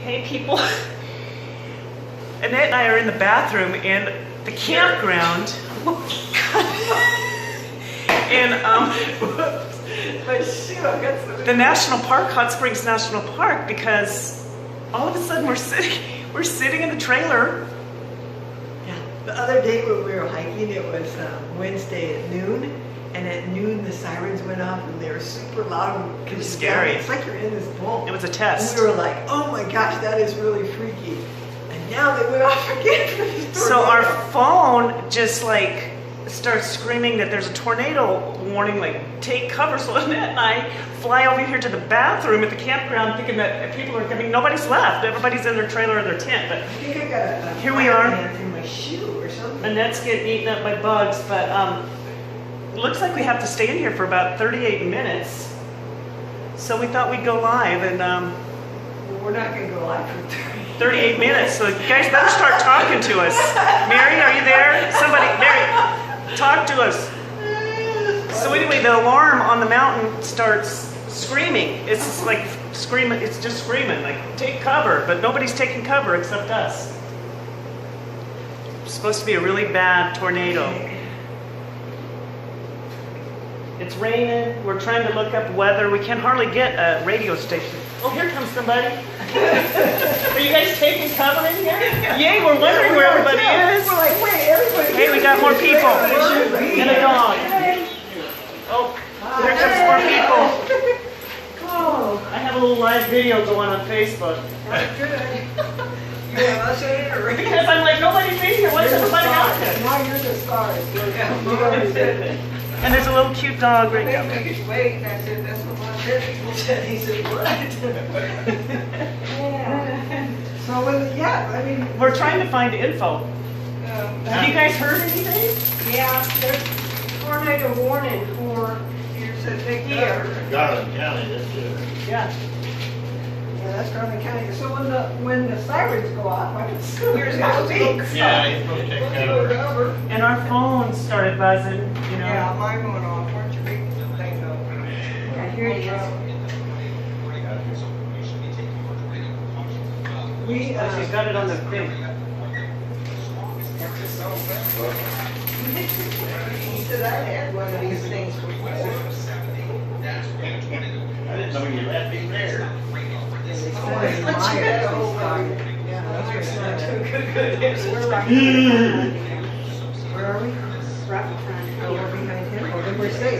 Hey people, Annette and I are in the bathroom in the campground. In the national park, Hot Springs National Park, because all of a sudden we're sitting in the trailer. Yeah. The other day when we were hiking, it was Wednesday at noon, and at noon the sirens went off and they were super loud. It was scary. It's like you're in this bowl. It was a test. And we were like, oh my gosh, that is really freaky. And now they went off again. So our phone just like starts screaming that there's a tornado warning, like take cover. So Annette and I fly over here to the bathroom at the campground thinking that people are coming. Nobody's left. Everybody's in their trailer or their tent. But I think I got a here we are. in my shoe or something. Annette's getting eaten up by bugs, but it looks like we have to stay in here for about 38 minutes. So we thought we'd go live, and Well, we're not going to go live for 38 minutes. So you guys better start talking to us. Mary, are you there? Somebody, Mary, talk to us. So anyway, the alarm on the mountain starts screaming. It's just like screaming. It's just screaming, like take cover, but nobody's taking cover except us. It's supposed to be a really bad tornado. It's raining. We're trying to look up weather. We can hardly get a radio station. Oh, here comes somebody. Are you guys taking cover in here? Yay, we're wondering where everybody is. We're like, wait, everybody. Hey, we got more people. And a dog. Oh, here comes more people. Oh, I have a little live video going on Facebook. that's good. You want us in it or Because I'm like, nobody's in here. What's everybody out there? Now you're the stars. And there's a little cute dog right now. Wait, I said, that's what my dead people said. He said, what? Yeah. So, I mean. We're trying to find info. Have you guys heard anything? Yeah, there's tornado warning for here. Garland County, that's it. Yeah. Yeah, that's Garland County. So when the sirens go off, I can see here's how big. Yeah, he's supposed to take cover. And our phones started buzzing, you know. Yeah, mine went off. Weren't you reading the thing though? I hear you. She's got it on the thing. He said I had one of these things before. I didn't know you left him there. Oh, it's my yeah, that's right. Where are we? Right behind him. Oh, we're behind him. Oh, then we're safe.